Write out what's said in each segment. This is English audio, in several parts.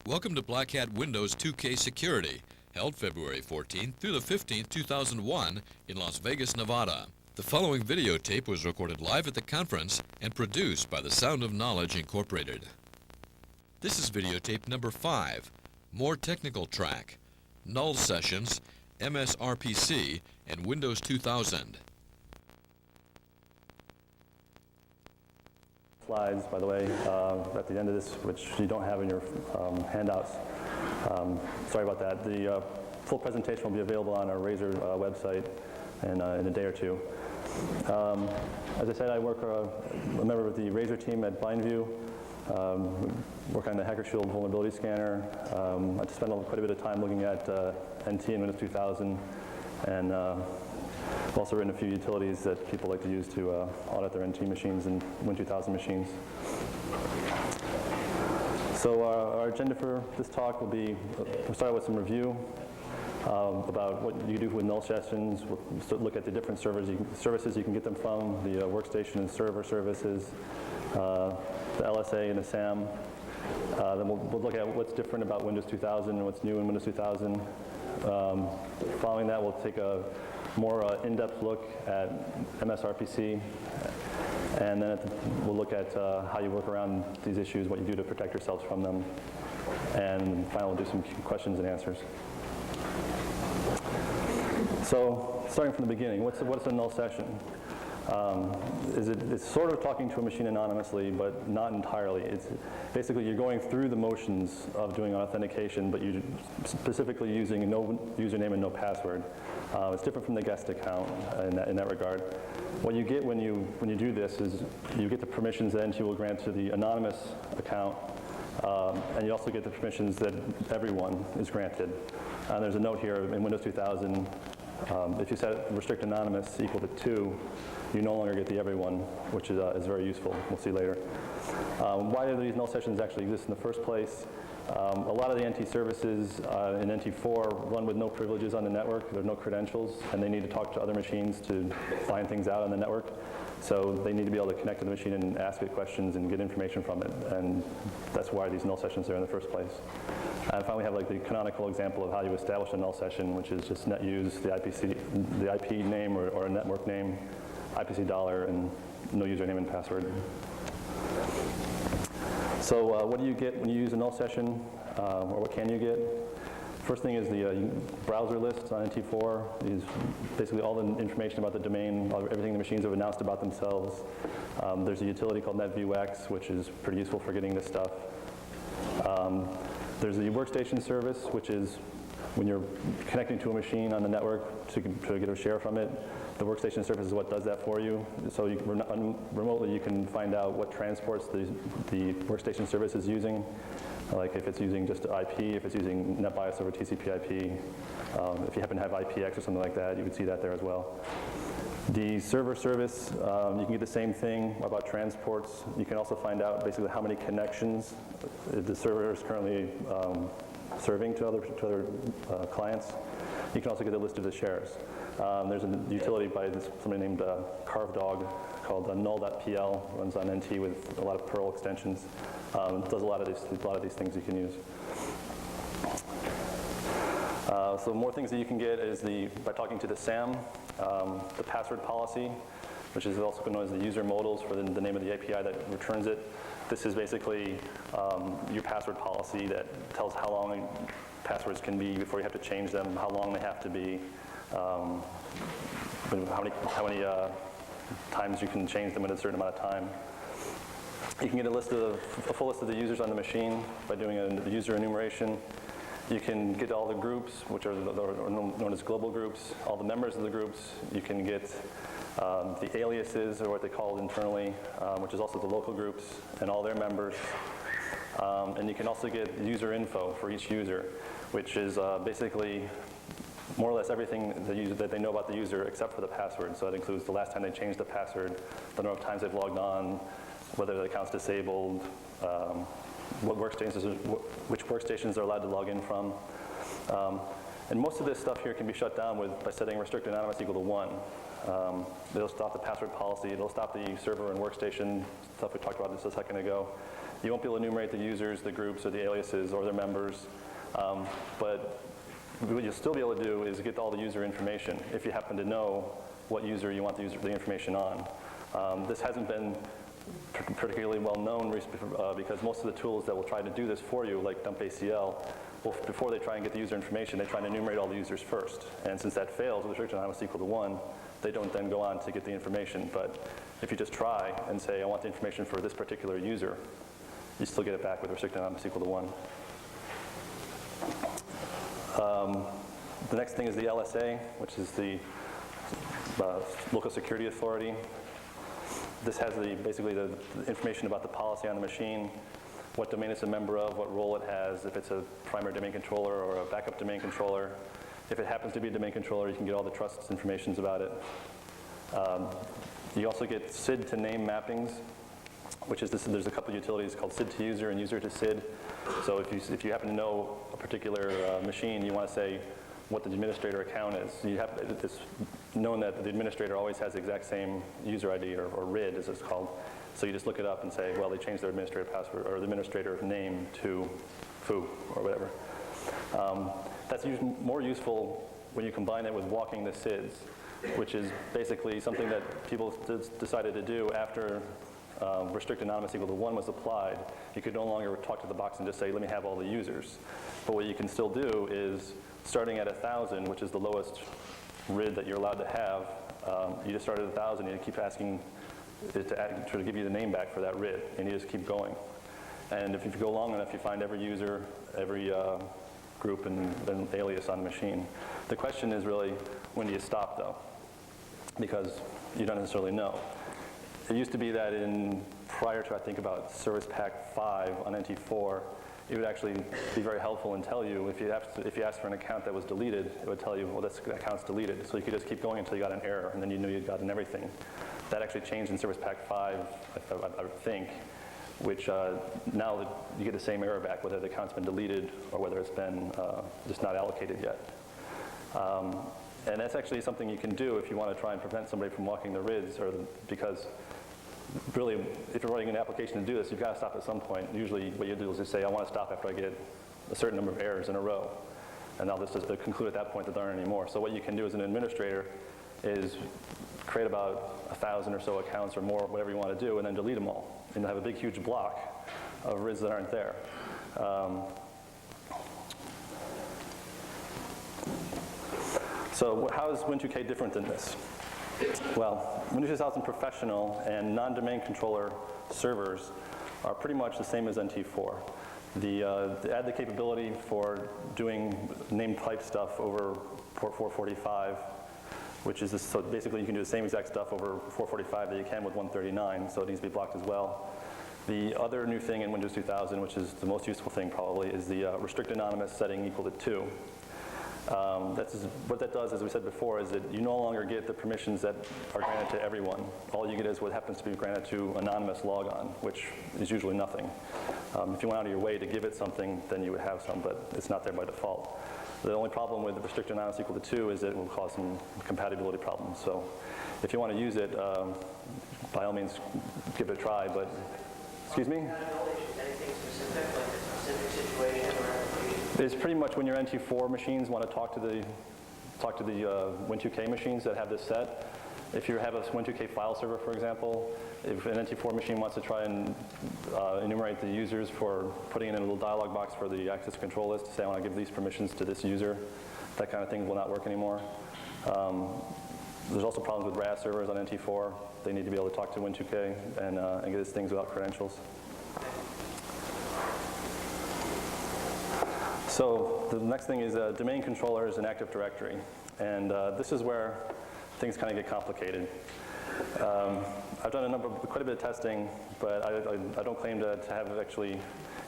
Welcome to Black Hat Windows 2K Security, held February 14th through the 15th, 2001 in Las Vegas, Nevada. The following videotape was recorded live at the conference and produced by the Sound of Knowledge Incorporated. This is videotape number 5, More Technical Track, Null Sessions, MSRPC, and Windows 2000. Slides, by the way, at the end of this, which you don't have in your handouts. Sorry about that. The full presentation will be available on our Razor website in a day or two. As I said, I work a member of the Razor team at BlindView. Work on the Hacker Shield vulnerability scanner. I spent quite a bit of time looking at NT and Windows 2000, and I've also written a few utilities that people like to use to audit their NT machines and Win 2000 machines. So our agenda for this talk will be, we'll start with some review about what you do with Null Sessions. We'll look at the different services you can get them from, the workstation and server services, the LSA and the SAM. Then we'll look at what's different about Windows 2000 and what's new in Windows 2000. Following that, we'll take a more in-depth look at MSRPC, and then we'll look at how you work around these issues, what you do to protect yourselves from them, and finally we'll do some questions and answers. So, starting from the beginning, what's a null session? It's sort of talking to a machine anonymously, but not entirely. It's basically you're going through the motions of doing authentication, but you're specifically using no username and no password. It's different from the guest account in that regard. What you get when you do this is you get the permissions that NT will grant to the anonymous account, and you also get the permissions that everyone is granted. There's a note here in Windows 2000. If you set restrict anonymous equal to 2, you no longer get the everyone, which is very useful. We'll see later. Why do these null sessions actually exist in the first place? A lot of the NT services in NT4 run with no privileges on the network. There are no credentials, and they need to talk to other machines to find things out on the network. So they need to be able to connect to the machine and ask it questions and get information from it. And that's why these null sessions are in the first place. And finally, we have like the canonical example of how you establish a null session, which is just net use, the IP name or a network name, IPC $, and no username and password. So what do you get when you use a null session, or what can you get? First thing is the browser lists on NT4. Is basically all the information about the domain, everything the machines have announced about themselves. There's a utility called NetViewX, which is pretty useful for getting this stuff. There's the workstation service, which is when you're connecting to a machine on the network to get a share from it. The workstation service is what does that for you. So remotely you can find out what transports the workstation service is using, like if it's using just IP, if it's using NetBIOS over TCP/IP. If you happen to have IPX or something like that, you would see that there as well. The server service, you can get the same thing about transports. You can also find out basically how many connections the server is currently serving to other clients. You can also get a list of the shares. There's a utility by somebody named CarveDog called null.pl, runs on NT with a lot of Perl extensions. It does a lot of these things you can use. So more things that you can get is by talking to the SAM, the password policy, which is also known as the user modals for the name of the API that returns it. This is basically your password policy that tells how long passwords can be before you have to change them, how long they have to be, how many times you can change them in a certain amount of time. You can get a full list of the users on the machine by doing a user enumeration. You can get all the groups, which are known as global groups, all the members of the groups. You can get the aliases, or what they call it internally, which is also the local groups, and all their members. And you can also get user info for each user, which is basically more or less everything that they know about the user except for the password. So that includes the last time they changed the password, the number of times they've logged on, whether the account's disabled, which workstations they're allowed to log in from. And most of this stuff here can be shut down by setting restrict anonymous equal to 1. It'll stop the password policy. It'll stop the server and workstation stuff we talked about just a second ago. You won't be able to enumerate the users, the groups, or the aliases, or their members. But what you'll still be able to do is get all the user information if you happen to know what user you want the information on. This hasn't been particularly well known because most of the tools that will try to do this for you, like dump ACL, well, before they try and get the user information, they try and enumerate all the users first. And since that fails with restriction anonymous equal to 1, they don't then go on to get the information. But if you just try and say, I want the information for this particular user, you still get it back with restriction anonymous equal to 1. The next thing is the LSA, which is the local security authority. This has basically the information about the policy on the machine, what domain it's a member of, what role it has, if it's a primary domain controller or a backup domain controller. If it happens to be a domain controller, you can get all the trust information about it. You also get SID to name mappings, which is there's a couple of utilities called SID to user and user to SID. So if you happen to know a particular machine, you want to say what the administrator account is. It's known that the administrator always has the exact same user ID or RID as it's called. So you just look it up and say, well, they changed their administrator password or the administrator name to foo or whatever. That's more useful when you combine it with walking the SIDs, which is basically something that people decided to do after restrict anonymous equal to 1 was applied. You could no longer talk to the box and just say, let me have all the users. But what you can still do is, starting at 1,000, which is the lowest RID that you're allowed to have, you just start at 1,000 and you keep asking it to try to give you the name back for that RID, and you just keep going. And if you go long enough, you find every user, every group, and then alias on the machine. The question is really, when do you stop, though? Because you don't necessarily know. It used to be that prior to, I think, about Service Pack 5 on NT4, it would actually be very helpful and tell you, if you asked for an account that was deleted, it would tell you, well, this account's deleted. So you could just keep going until you got an error, and then you knew you'd gotten everything. That actually changed in Service Pack 5, I think, which now you get the same error back, whether the account's been deleted or whether it's been just not allocated yet. And that's actually something you can do if you want to try and prevent somebody from walking the RIDs, because really, if you're writing an application to do this, you've got to stop at some point. Usually what you do is just say, I want to stop after I get a certain number of errors in a row. And I'll just conclude at that point that there aren't any more. So what you can do as an administrator is create about 1,000 or so accounts or more, whatever you want to do, and then delete them all. And you'll have a big, huge block of RIDs that aren't there. So how is Win2K different than this? Well, Windows 2000 Professional and non-domain controller servers are pretty much the same as NT4. They add the capability for doing named pipe stuff over port 445, which is so basically you can do the same exact stuff over 445 that you can with 139, so it needs to be blocked as well. The other new thing in Windows 2000, which is the most useful thing probably, is the restrict anonymous setting equal to 2. What that does, as we said before, is that you no longer get the permissions that are granted to everyone. All you get is what happens to be granted to anonymous logon, which is usually nothing. If you went out of your way to give it something, then you would have some, but it's not there by default. The only problem with the restrict anonymous equal to 2 is that it will cause some compatibility problems. So if you want to use it, by all means, give it a try, but, excuse me? Anything specific, like a specific situation or application? It's pretty much when your NT4 machines want to talk to the Win2K machines that have this set. If you have a Win2K file server, for example, if an NT4 machine wants to try and enumerate the users for putting in a little dialog box for the access control list to say I want to give these permissions to this user, that kind of thing will not work anymore. There's also problems with RAS servers on NT4. They need to be able to talk to Win2K and get these things without credentials. So the next thing is domain controllers and Active Directory. And this is where things kind of get complicated. I've done quite a bit of testing, but I don't claim to have actually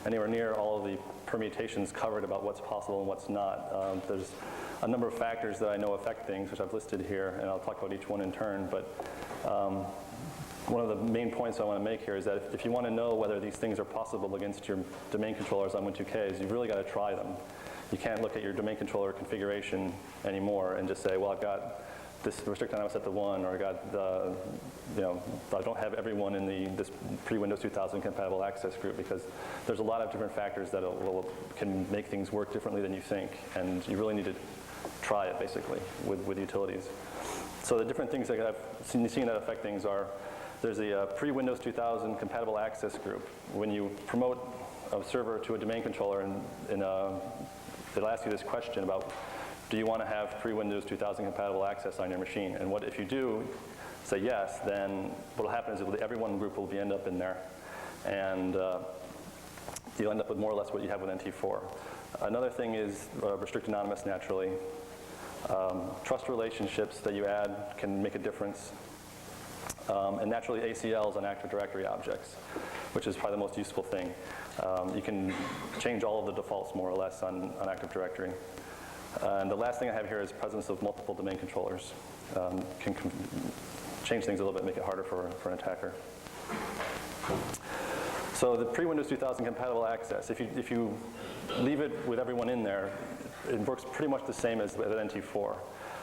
anywhere near all of the permutations covered about what's possible and what's not. There's a number of factors that I know affect things, which I've listed here, and I'll talk about each one in turn. But one of the main points I want to make here is that if you want to know whether these things are possible against your domain controllers on Win2Ks, you've really got to try them. You can't look at your domain controller configuration anymore and just say, well, I've got this restrict anonymous set to 1, or I got the, I don't have everyone in this pre-Windows 2000 compatible access group, because there's a lot of different factors that can make things work differently than you think, and you really need to try it basically with utilities. So the different things that I've seen that affect things are, there's a pre-Windows 2000 compatible access group. When you promote a server to a domain controller, and it'll ask you this question about, do you want to have pre-Windows 2000 compatible access on your machine? And what if you do say yes, then what will happen is that everyone group will end up in there. And you'll end up with more or less what you have with NT4. Another thing is restrict anonymous naturally. Trust relationships that you add can make a difference. And naturally ACLs on Active Directory objects, which is probably the most useful thing. You can change all of the defaults more or less on Active Directory. And the last thing I have here is presence of multiple domain controllers. Can change things a little bit, make it harder for an attacker. So the pre-Windows 2000 compatible access, if you leave it with everyone in there, it works pretty much the same as with NT4.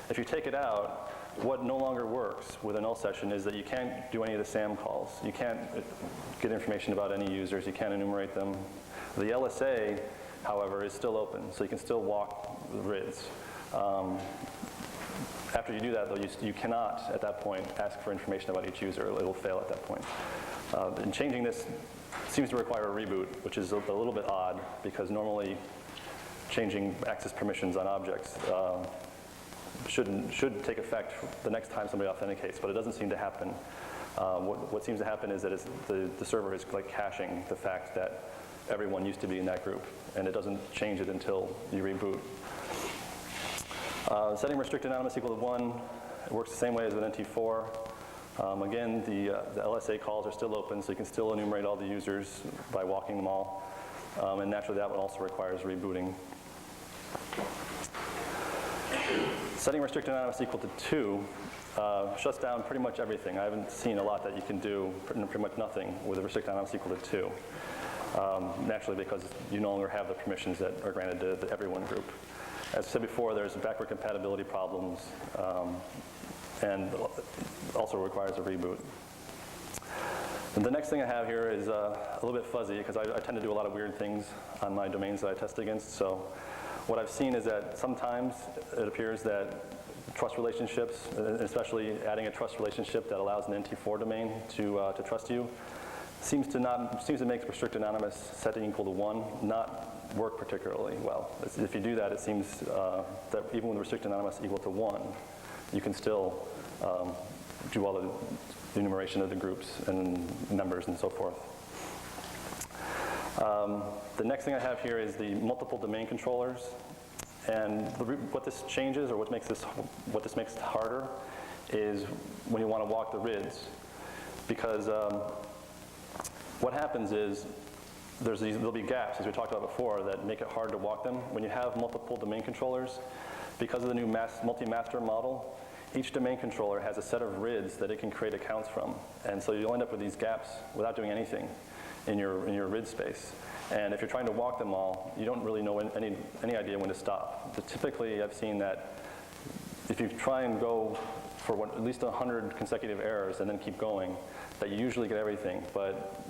If you take it out, what no longer works with a null session is that you can't do any of the SAM calls. You can't get information about any users. You can't enumerate them. The LSA, however, is still open, so you can still walk the RIDs. After you do that, though, you cannot, at that point, ask for information about each user. It'll fail at that point. And changing this seems to require a reboot, which is a little bit odd, because normally changing access permissions on objects should take effect the next time somebody authenticates, but it doesn't seem to happen. What seems to happen is that the server is like caching the fact that everyone used to be in that group, and it doesn't change it until you reboot. Setting restrict anonymous equal to 1, it works the same way as with NT4. Again, the LSA calls are still open, so you can still enumerate all the users by walking them all. And naturally, that one also requires rebooting. Setting restrict anonymous equal to 2 shuts down pretty much everything. I haven't seen a lot that you can do, pretty much nothing, with a restrict anonymous equal to 2. Naturally, because you no longer have the permissions that are granted to the everyone group. As I said before, there's backward compatibility problems, and also requires a reboot. And the next thing I have here is a little bit fuzzy, because I tend to do a lot of weird things on my domains that I test against. So what I've seen is that sometimes it appears that trust relationships, especially adding a trust relationship that allows an NT4 domain to trust you, seems to make restrict anonymous setting equal to 1 not work particularly well. If you do that, it seems that even with restrict anonymous equal to 1, you can still do all the enumeration of the groups and members and so forth. The next thing I have here is the multiple domain controllers. And what this changes, or what this makes harder, is when you want to walk the RIDs. Because what happens is there'll be gaps, as we talked about before, that make it hard to walk them. When you have multiple domain controllers, because of the new multi-master model, each domain controller has a set of RIDs that it can create accounts from. And so you'll end up with these gaps without doing anything in your RID space. And if you're trying to walk them all, you don't really know any idea when to stop. But typically, I've seen that if you try and go for at least 100 consecutive errors and then keep going, that you usually get everything. But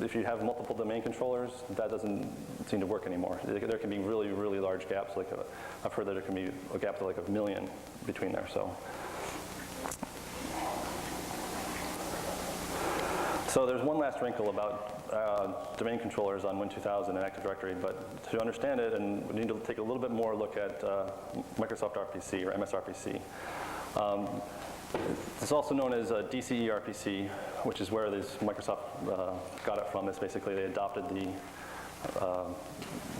if you have multiple domain controllers, that doesn't seem to work anymore. There can be really, really large gaps. I've heard that there can be a gap of like 1 million between there. So there's one last wrinkle about domain controllers on Win 2000 and Active Directory, but to understand it, and we need to take a little bit more look at Microsoft RPC or MSRPC. It's also known as DCE RPC, which is where Microsoft got it from. It's basically they adopted the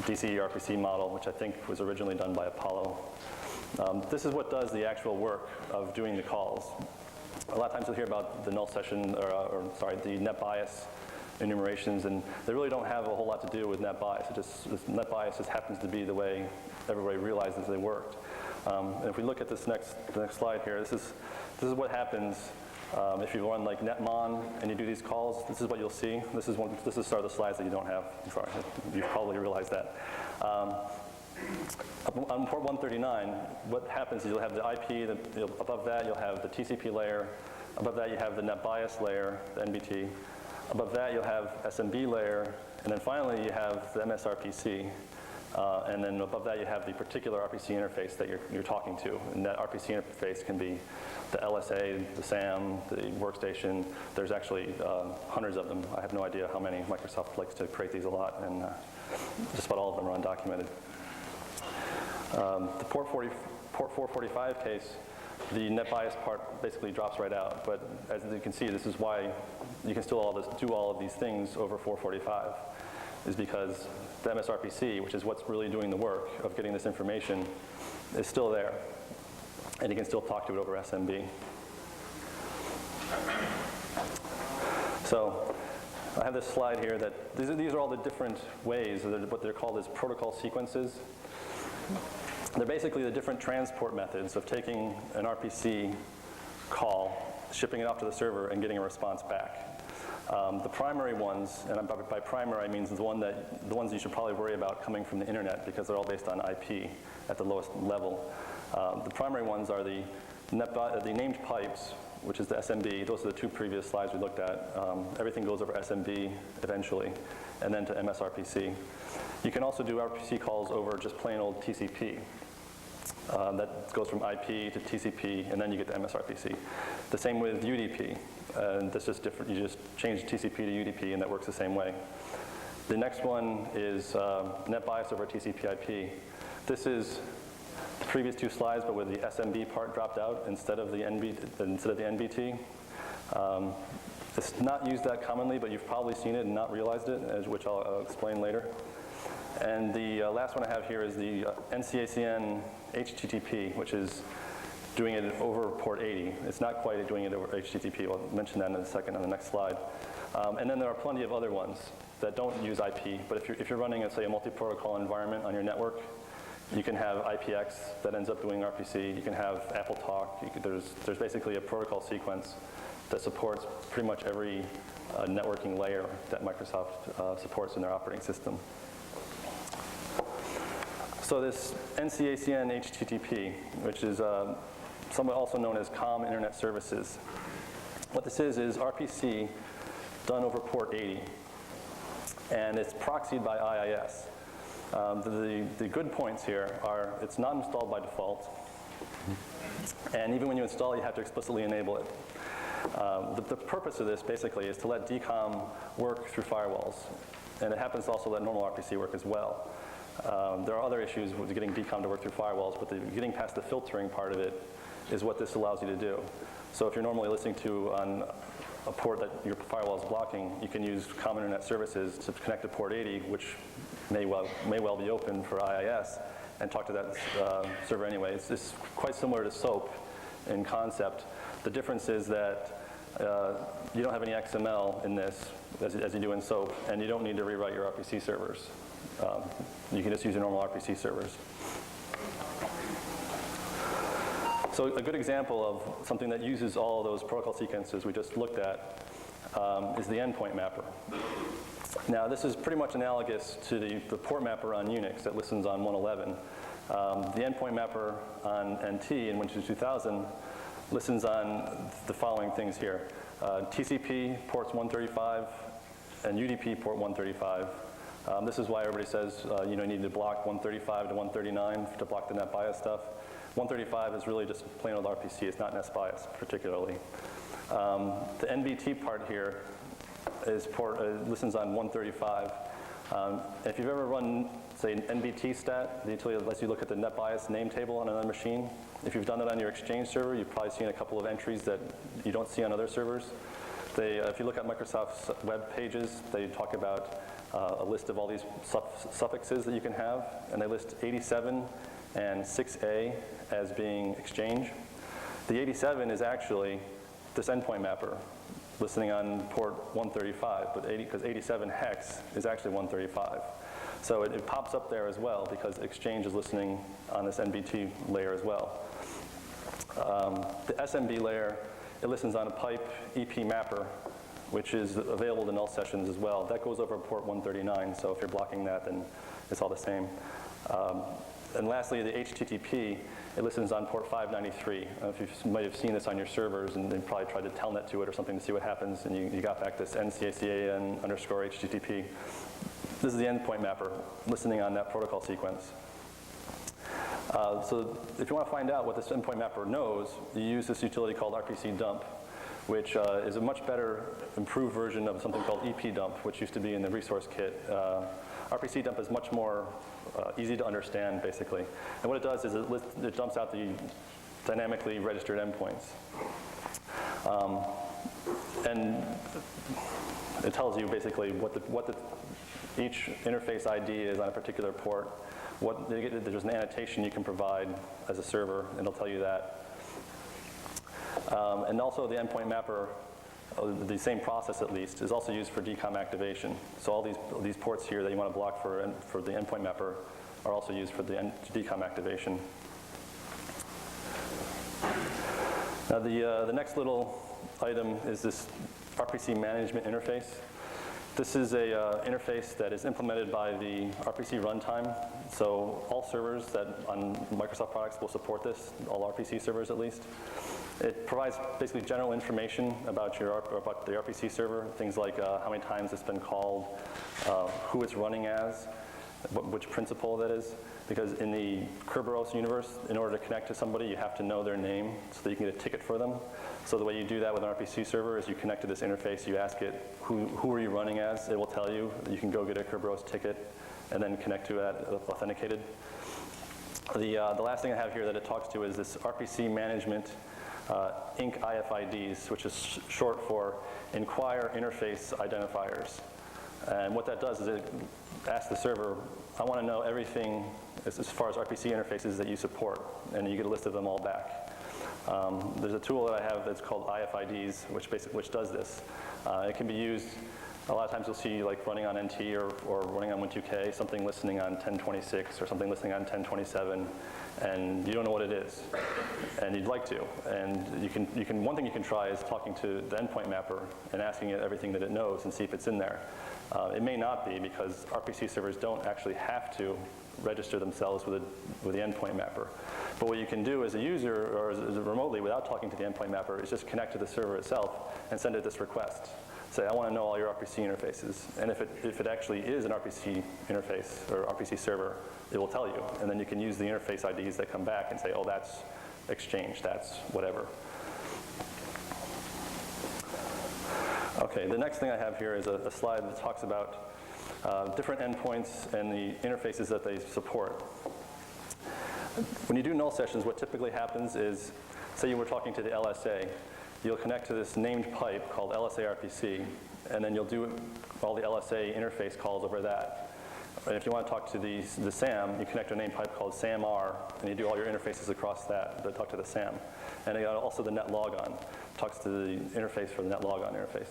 DCE RPC model, which I think was originally done by Apollo. This is what does the actual work of doing the calls. A lot of times you'll hear about the null session, the net bias enumerations, and they really don't have a whole lot to do with net bias. Net bias just happens to be the way everybody realizes they worked. And if we look at the next slide here, this is what happens if you run like netmon and you do these calls. This is what you'll see. This is sort of the slides that you don't have. I'm sorry, you probably realized that. On port 139, what happens is you'll have the IP, above that you'll have the TCP layer, above that you have the net bias layer, the NBT, above that you'll have SMB layer, and then finally you have the MSRPC, and then above that you have the particular RPC interface that you're talking to, and that RPC interface can be the LSA, the SAM, the workstation. There's actually hundreds of them. I have no idea how many. Microsoft likes to create these a lot, and just about all of them are undocumented. The port 445 case, the net bias part basically drops right out. But as you can see, this is why you can still do all of these things over 445, is because the MSRPC, which is what's really doing the work of getting this information, is still there. And you can still talk to it over SMB. So I have this slide here that these are all the different ways, what they're called as protocol sequences. They're basically the different transport methods of taking an RPC call, shipping it off to the server, and getting a response back. The primary ones, and by primary I mean the ones you should probably worry about coming from the internet because they're all based on IP at the lowest level. The primary ones are the named pipes, which is the SMB. Those are the two previous slides we looked at. Everything goes over SMB eventually, and then to MSRPC. You can also do RPC calls over just plain old TCP. That goes from IP to TCP, and then you get to MSRPC. The same with UDP. And that's just different. You just change TCP to UDP, and that works the same way. The next one is net bias over TCP IP. This is the previous two slides, but with the SMB part dropped out instead of the NBT. It's not used that commonly, but you've probably seen it and not realized it, which I'll explain later. And the last one I have here is the NCACN HTTP, which is doing it over port 80. It's not quite doing it over HTTP. I'll mention that in a second on the next slide. And then there are plenty of other ones that don't use IP. But if you're running, say, a multi-protocol environment on your network, you can have IPX that ends up doing RPC. You can have AppleTalk. There's basically a protocol sequence that supports pretty much every networking layer that Microsoft supports in their operating system. So this NCACN HTTP, which is somewhat also known as COM Internet Services. What this is RPC done over port 80, and it's proxied by IIS. The good points here are it's not installed by default, and even when you install, you have to explicitly enable it. The purpose of this basically is to let DCOM work through firewalls, and it happens to also let normal RPC work as well. There are other issues with getting DCOM to work through firewalls, but getting past the filtering part of it is what this allows you to do. So if you're normally listening to on a port that your firewall is blocking, you can use COM Internet Services to connect to port 80, which may well be open for IIS, and talk to that server anyway. It's quite similar to SOAP in concept. The difference is that you don't have any XML in this, as you do in SOAP, and you don't need to rewrite your RPC servers. You can just use your normal RPC servers. So a good example of something that uses all of those protocol sequences we just looked at is the Endpoint Mapper. Now, this is pretty much analogous to the port mapper on Unix that listens on 111. The Endpoint Mapper on NT in Windows 2000 listens on the following things here. TCP ports 135 and UDP port 135. This is why everybody says you need to block 135 to 139 to block the net bias stuff. 135 is really just plain old RPC. It's not net bias particularly. The NBT part here is listens on 135. If you've ever run, say, an NBT stat, the utility lets you look at the net bias name table on another machine. If you've done that on your Exchange server, you've probably seen a couple of entries that you don't see on other servers. If you look at Microsoft's web pages, they talk about a list of all these suffixes that you can have, and they list 87 and 6A as being Exchange. The 87 is actually this endpoint mapper listening on port 135, but because 87 hex is actually 135. So it pops up there as well because Exchange is listening on this NBT layer as well. The SMB layer, it listens on a pipe EP mapper which is available to Null Sessions as well. That goes over port 139, so if you're blocking that, then it's all the same. And lastly, the HTTP, it listens on port 593. If you might have seen this on your servers, and they probably tried to telnet to it or something to see what happens, and you got back this NCACAN underscore HTTP. This is the endpoint mapper, listening on that protocol sequence. So if you want to find out what this endpoint mapper knows, you use this utility called RPC dump, which is a much better, improved version of something called EP dump, which used to be in the resource kit. RPC dump is much more easy to understand, basically. And what it does is it dumps out the dynamically registered endpoints. And it tells you basically what each interface ID is on a particular port. There's an annotation you can provide as a server, and it'll tell you that. And also the endpoint mapper, the same process at least, is also used for DCOM activation. So all these ports here that you want to block for the endpoint mapper are also used for the DCOM activation. Now the next little item is this RPC management interface. This is a interface that is implemented by the RPC runtime. So all servers that on Microsoft products will support this, all RPC servers at least. It provides basically general information about the RPC server, things like how many times it's been called, who it's running as, which principal that is. Because in the Kerberos universe, in order to connect to somebody, you have to know their name so that you can get a ticket for them. So the way you do that with an RPC server is you connect to this interface, you ask it, who are you running as? It will tell you. You can go get a Kerberos ticket and then connect to that authenticated. The last thing I have here that it talks to is this RPC management Inc. IFIDs, which is short for Inquire Interface Identifiers. And what that does is it asks the server, I want to know everything as far as RPC interfaces that you support, and you get a list of them all back. There's a tool that I have that's called IFIDs, which does this. It can be used, a lot of times you'll see like running on NT or running on Win2K, something listening on 1026 or something listening on 1027, and you don't know what it is, and you'd like to. And one thing you can try is talking to the endpoint mapper and asking it everything that it knows and see if it's in there. It may not be, because RPC servers don't actually have to register themselves with the endpoint mapper. But what you can do as a user or as remotely without talking to the endpoint mapper is just connect to the server itself and send it this request. Say, I want to know all your RPC interfaces. And if it actually is an RPC interface or RPC server, it will tell you. And then you can use the interface IDs that come back and say, oh, that's Exchange, that's whatever. Okay, the next thing I have here is a slide that talks about different endpoints and the interfaces that they support. When you do null sessions, what typically happens is, say you were talking to the LSA, you'll connect to this named pipe called LSA-RPC, and then you'll do all the LSA interface calls over that. And if you want to talk to the SAM, you connect to a named pipe called SAM-R, and you do all your interfaces across that talk to the SAM. And also the net logon talks to the interface for the net logon interface.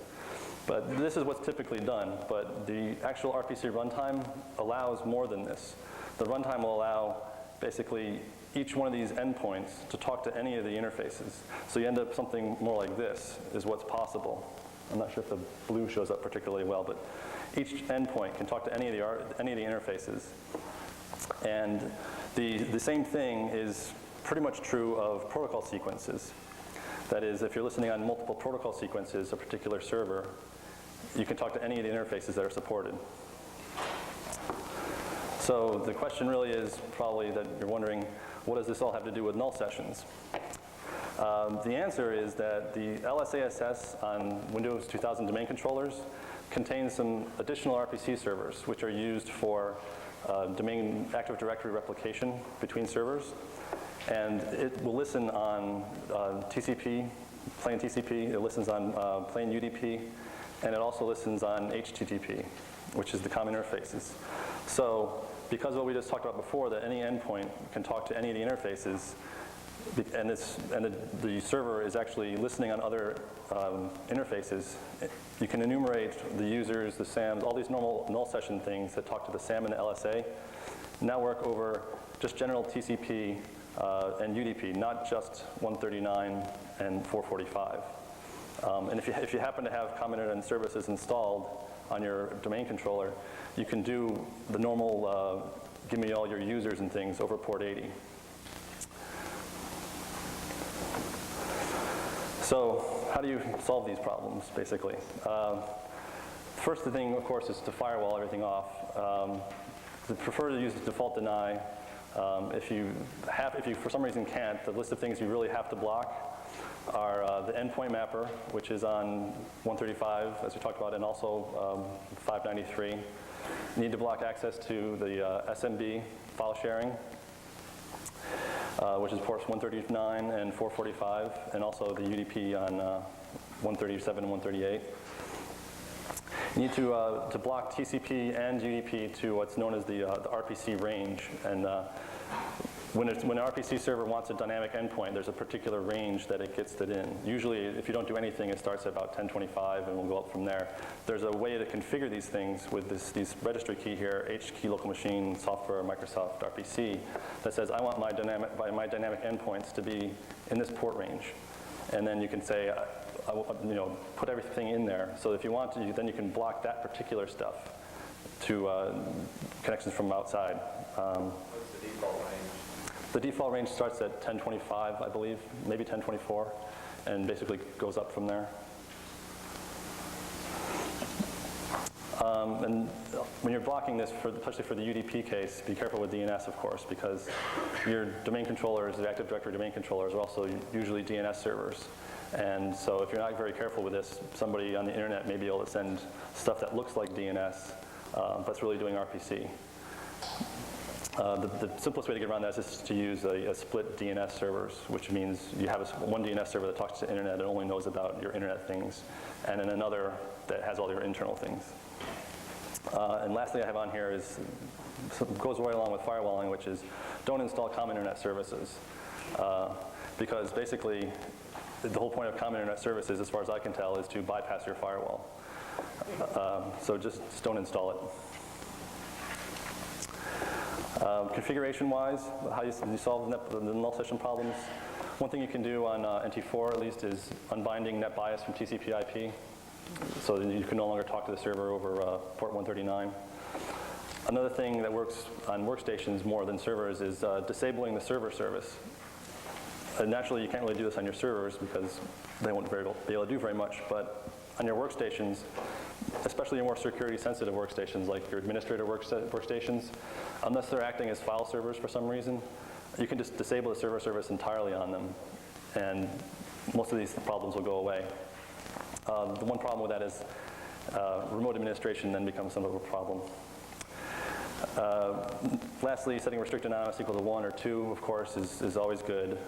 But this is what's typically done, but the actual RPC runtime allows more than this. The runtime will allow basically each one of these endpoints to talk to any of the interfaces. So you end up something more like this is what's possible. I'm not sure if the blue shows up particularly well, but each endpoint can talk to any of the interfaces. And the same thing is pretty much true of protocol sequences. That is, if you're listening on multiple protocol sequences, a particular server, you can talk to any of the interfaces that are supported. So the question really is probably that you're wondering, what does this all have to do with null sessions? The answer is that the LSASS on Windows 2000 domain controllers contains some additional RPC servers, which are used for domain Active Directory replication between servers. And it will listen on TCP, plain TCP, it listens on plain UDP, and it also listens on HTTP, which is the common interfaces. So because of what we just talked about before, that any endpoint can talk to any of the interfaces, and the server is actually listening on other interfaces, you can enumerate the users, the SAMs, all these normal null session things that talk to the SAM and the LSA, now work over just general TCP and UDP, not just 139 and 445. And if you happen to have Common Internet Services installed on your domain controller, you can do the normal give me all your users and things over port 80. So how do you solve these problems, basically? First thing, of course, is to firewall everything off. I prefer to use the default deny. If you for some reason can't, the list of things you really have to block are the Endpoint Mapper, which is on 135, as we talked about, and also 593. You need to block access to the SMB file sharing, which is ports 139 and 445, and also the UDP on 137 and 138. You need to block TCP and UDP to what's known as the RPC range. And when an RPC server wants a dynamic endpoint, there's a particular range that it gets it in. Usually, if you don't do anything, it starts at about 1025 and will go up from there. There's a way to configure these things with this registry key here, HKey local machine software Microsoft RPC, that says I want my dynamic endpoints to be in this port range. And then you can say, put everything in there. So if you want to, then you can block that particular stuff to connections from outside. What's the default range? The default range starts at 1025, I believe, maybe 1024, and basically goes up from there. And when you're blocking this, especially for the UDP case, be careful with DNS, of course, because your domain controllers, the Active Directory domain controllers, are also usually DNS servers. And so if you're not very careful with this, somebody on the internet may be able to send stuff that looks like DNS, but it's really doing RPC. The simplest way to get around that is to use a split DNS servers, which means you have one DNS server that talks to the internet and only knows about your internet things, and then another that has all your internal things. And last thing I have on here goes right along with firewalling, which is don't install Common Internet Services. Because basically, the whole point of Common Internet Services, as far as I can tell, is to bypass your firewall. So just don't install it. Configuration-wise, how you solve the null session problems. One thing you can do on NT4 at least is unbinding net bias from TCP/IP, so that you can no longer talk to the server over port 139. Another thing that works on workstations more than servers is disabling the server service. Naturally, you can't really do this on your servers because they won't be able to do very much, but on your workstations, especially your more security-sensitive workstations like your administrator workstations, unless they're acting as file servers for some reason, you can just disable the server service entirely on them, and most of these problems will go away. The one problem with that is remote administration then becomes some of a problem. Lastly, setting restrict anonymous equal to 1 or 2, of course, is always good.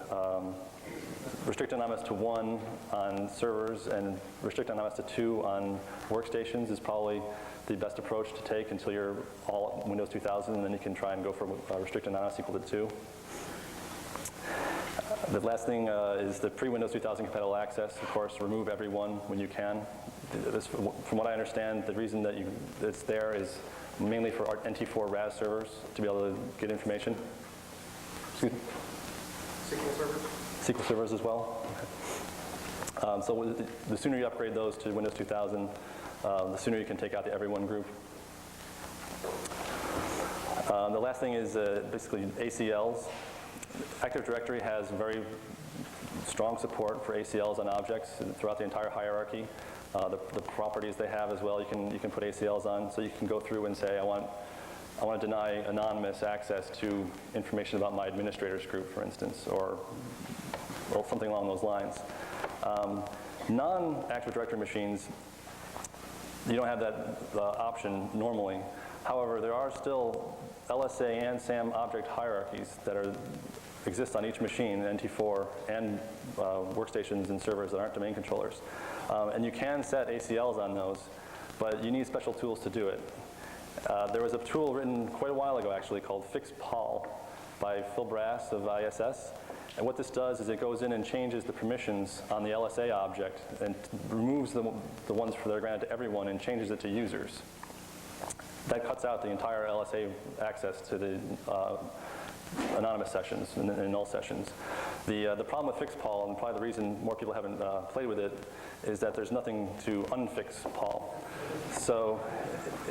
Restrict anonymous to 1 on servers and restrict anonymous to 2 on workstations is probably the best approach to take until you're all Windows 2000, and then you can try and go for restrict anonymous equal to 2. The last thing is the pre-Windows 2000 compatible access. Of course, remove everyone when you can. From what I understand, the reason that it's there is mainly for our NT4 RAS servers to be able to get information. Excuse me? SQL servers? SQL servers as well. Okay. So the sooner you upgrade those to Windows 2000, the sooner you can take out the everyone group. The last thing is basically ACLs. Active Directory has very strong support for ACLs on objects throughout the entire hierarchy. The properties they have as well, you can put ACLs on, so you can go through and say, I want to deny anonymous access to information about my administrators group, for instance, or something along those lines. Non-Active Directory machines, you don't have that option normally. However, there are still LSA and SAM object hierarchies that exist on each machine, NT4, and workstations and servers that aren't domain controllers. And you can set ACLs on those, but you need special tools to do it. There was a tool written quite a while ago, actually, called FixPol by Phil Brass of ISS. And what this does is it goes in and changes the permissions on the LSA object and removes the ones that are granted to everyone and changes it to users. That cuts out the entire LSA access to the anonymous sessions and null sessions. The problem with fixed Paul, and probably the reason more people haven't played with it, is that there's nothing to unfix Paul. So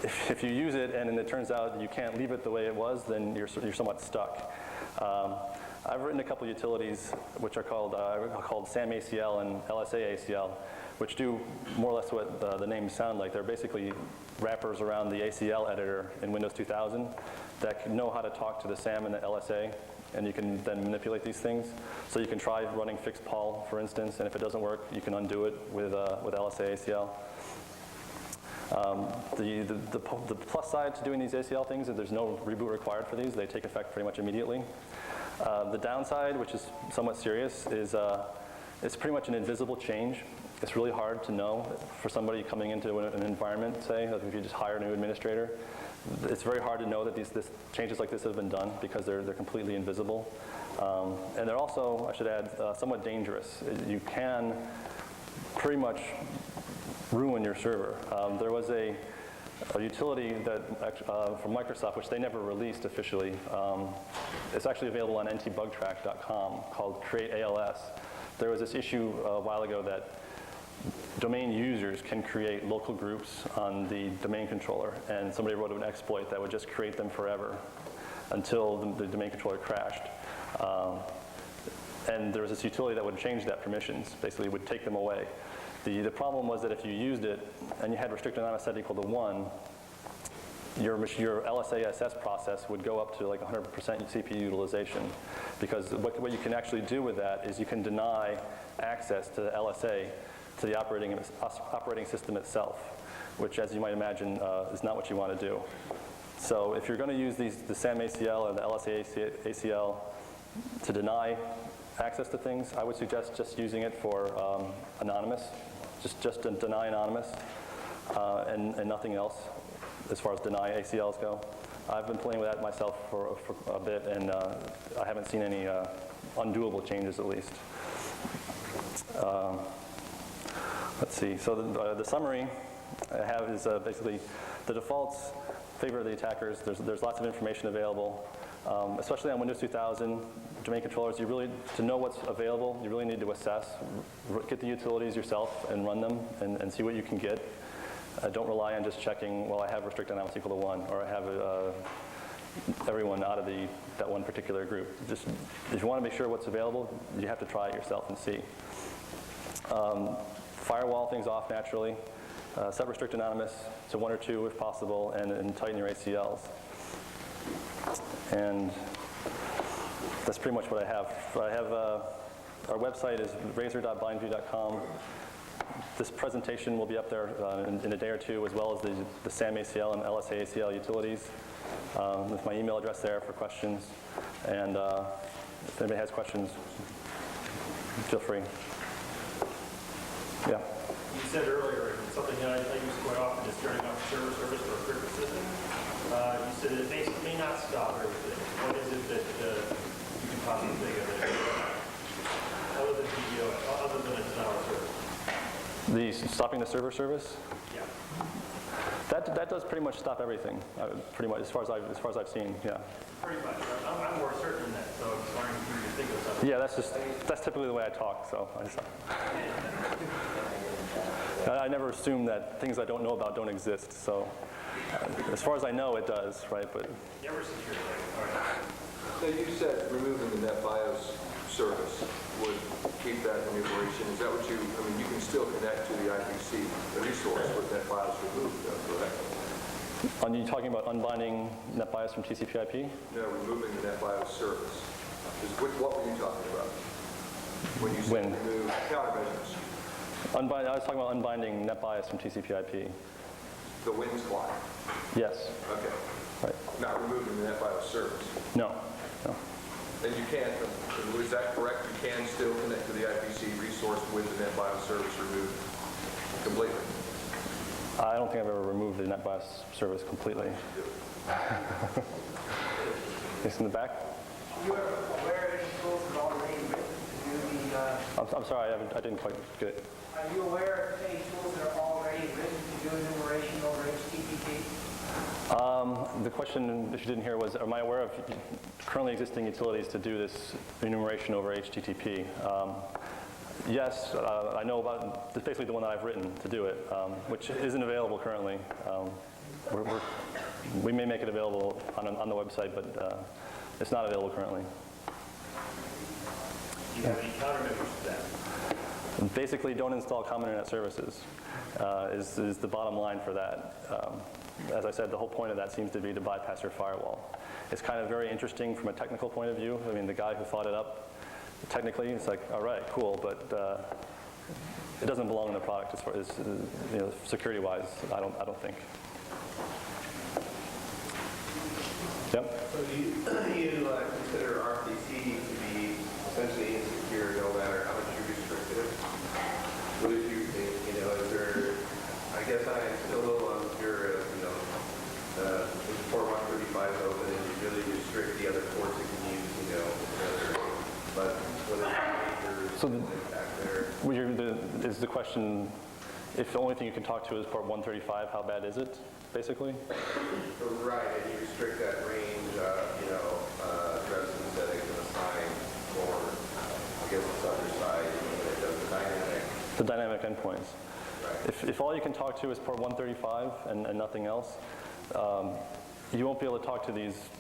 if you use it and it turns out that you can't leave it the way it was, then you're somewhat stuck. I've written a couple utilities which are called SAM ACL and LSA ACL, which do more or less what the names sound like. They're basically wrappers around the ACL editor in Windows 2000 that can know how to talk to the SAM and the LSA, and you can then manipulate these things. So you can try running fixed Paul, for instance, and if it doesn't work, you can undo it with LSA ACL. The plus side to doing these ACL things is there's no reboot required for these. They take effect pretty much immediately. The downside, which is somewhat serious, is it's pretty much an invisible change. It's really hard to know for somebody coming into an environment, say, like if you just hire a new administrator. It's very hard to know that changes like this have been done because they're completely invisible. And they're also, I should add, somewhat dangerous. You can pretty much ruin your server. There was a utility that from Microsoft, which they never released officially. It's actually available on ntbugtrack.com called Create ALS. There was this issue a while ago that domain users can create local groups on the domain controller, and somebody wrote an exploit that would just create them forever until the domain controller crashed. And there was this utility that would change that permissions, basically would take them away. The problem was that if you used it and you had restricted anonymous set equal to 1, your LSASS process would go up to like 100% CPU utilization, because what you can actually do with that is you can deny access to the LSA to the operating system itself, which, as you might imagine, is not what you want to do. So if you're going to use the SAM ACL or the LSA ACL to deny access to things, I would suggest just using it for anonymous, just to deny anonymous, and nothing else as far as deny ACLs go. I've been playing with that myself for a bit, and I haven't seen any undoable changes, at least. Let's see. So the summary I have is basically the defaults favor the attackers. There's lots of information available, especially on Windows 2000 domain controllers. To know what's available, you really need to assess, get the utilities yourself and run them and see what you can get. Don't rely on just checking, well, I have restrict anonymous equal to 1, or I have everyone out of that one particular group. Just if you want to make sure what's available, you have to try it yourself and see. Firewall things off naturally. Set restrict anonymous to 1 or 2 if possible, and tighten your ACLs. And that's pretty much what I have. Our website is razor.blindview.com. This presentation will be up there in a day or two, as well as the SAM ACL and LSA ACL utilities. With my email address there for questions. And if anybody has questions, feel free. Yeah. You said earlier, something that I use quite often is turning off the server service for a critical system. You said it may not stop everything. What is it that you can possibly think of it other than DDoS, other than a denial of service? Stopping the server service? Yeah. That does pretty much stop everything. Pretty much, as far as I've seen. Yeah. Pretty much. I'm more certain than that, so I'm just wondering if you can think of something. Yeah, that's typically the way I talk. So I never assume that things I don't know about don't exist. So as far as I know, it does, right? But Never secure. All right. Now, you said removing the NetBIOS service would keep that enumeration. Is that what you can still connect to the IPC resource with NetBIOS removed, though, correct? Are you talking about unbinding NetBIOS from TCP/IP? No, removing the NetBIOS service. What were you talking about when you said remove countermeasures? I was talking about unbinding NetBIOS from TCP/IP. The Winds client? Yes. Okay. Right. Not removing the NetBIOS service? No. And you can't, is that correct? You can still connect to the IPC resource with the NetBIOS service removed completely? I don't think I've ever removed the NetBIOS service completely. Is in the back? Are you aware of any tools that are already written to do the... I'm sorry, I didn't quite get it. Are you aware of any tools that are already written to do enumeration over HTTP? The question, if you didn't hear, was, am I aware of currently existing utilities to do this enumeration over HTTP? Yes, I know about, it's basically the one that I've written to do it, which isn't available currently. We may make it available on the website, but it's not available currently. Do you have any countermeasures to that? Basically, don't install common internet services is the bottom line for that. As I said, the whole point of that seems to be to bypass your firewall. It's kind of very interesting from a technical point of view. I mean, the guy who thought it up, technically, it's like, all right, cool, but it doesn't belong in the product as far as security-wise. I don't think. Yep. So do you consider RPC to be essentially insecure no matter how much you restrict it? What if you think, is there, I guess I'm still a little unsure of, if port 135 is open and you really restrict the other ports that can use, but what is the impact there? Is the question, if the only thing you can talk to is port 135, how bad is it, basically? Right, and you restrict that range, addressing settings and assign for, I guess it's other side, when it does the dynamic. The dynamic endpoints. Right. If all you can talk to is port 135 and nothing else, you won't be able to talk to these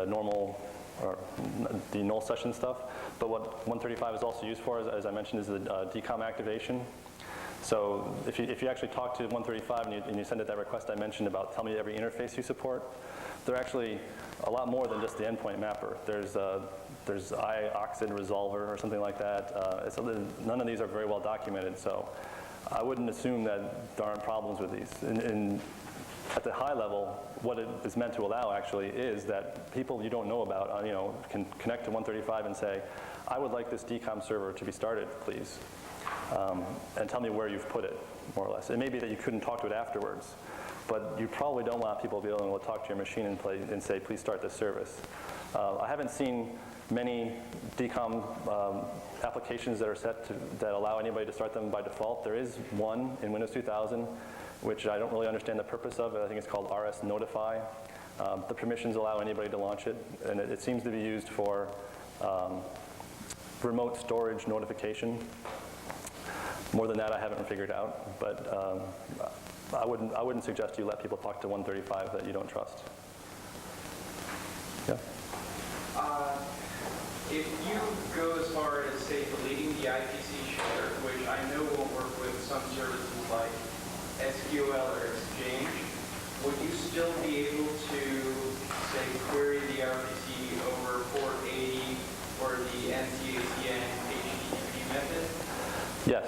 normal, or the null session stuff. But what 135 is also used for, as I mentioned, is the DCOM activation. So if you actually talk to 135 and you send it that request I mentioned about tell me every interface you support, they're actually a lot more than just the endpoint mapper. There's IOXID resolver or something like that. None of these are very well documented, so I wouldn't assume that there aren't problems with these. At the high level, what it is meant to allow actually is that people you don't know about, can connect to 135 and say, I would like this DCOM server to be started, please. And tell me where you've put it, more or less. It may be that you couldn't talk to it afterwards, but you probably don't want people to be able to talk to your machine and say, please start this service. I haven't seen many DCOM applications that are that allow anybody to start them by default. There is one in Windows 2000, which I don't really understand the purpose of. I think it's called RS Notify. The permissions allow anybody to launch it, and it seems to be used for remote storage notification. More than that, I haven't figured out, but I wouldn't suggest you let people talk to 135 that you don't trust. Yeah. If you go as far as, say, deleting the IPC share, which I know won't work with some services like SQL or Exchange, would you still be able to, say, query the RPC over port 80 or the NCACN HTTP method? Yes.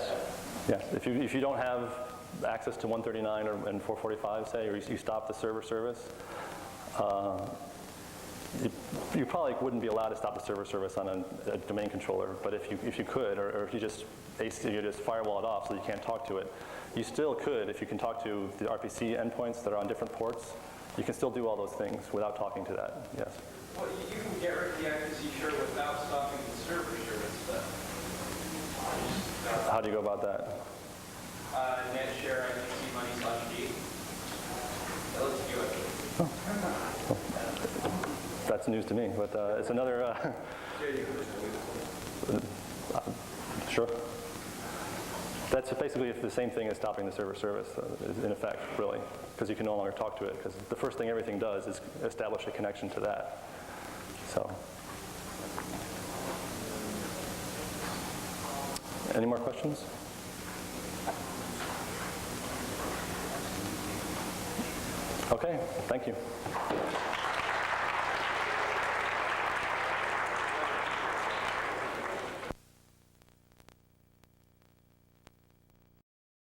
Yes. If you don't have access to 139 and 445, say, or you stop the server service, you probably wouldn't be allowed to stop the server service on a domain controller. But if you could, or if you just firewall it off so you can't talk to it, you still could, if you can talk to the RPC endpoints that are on different ports, you can still do all those things without talking to that, yes. Well, you can get rid of the IPC share without stopping the server service, though. How do you go about that? Net share IPC money/D. That lets you do it. That's news to me, but it's another, sure. That's basically the same thing as stopping the server service, in effect, really, because you can no longer talk to it, because the first thing everything does is establish a connection to that. So, any more questions? Okay, thank you.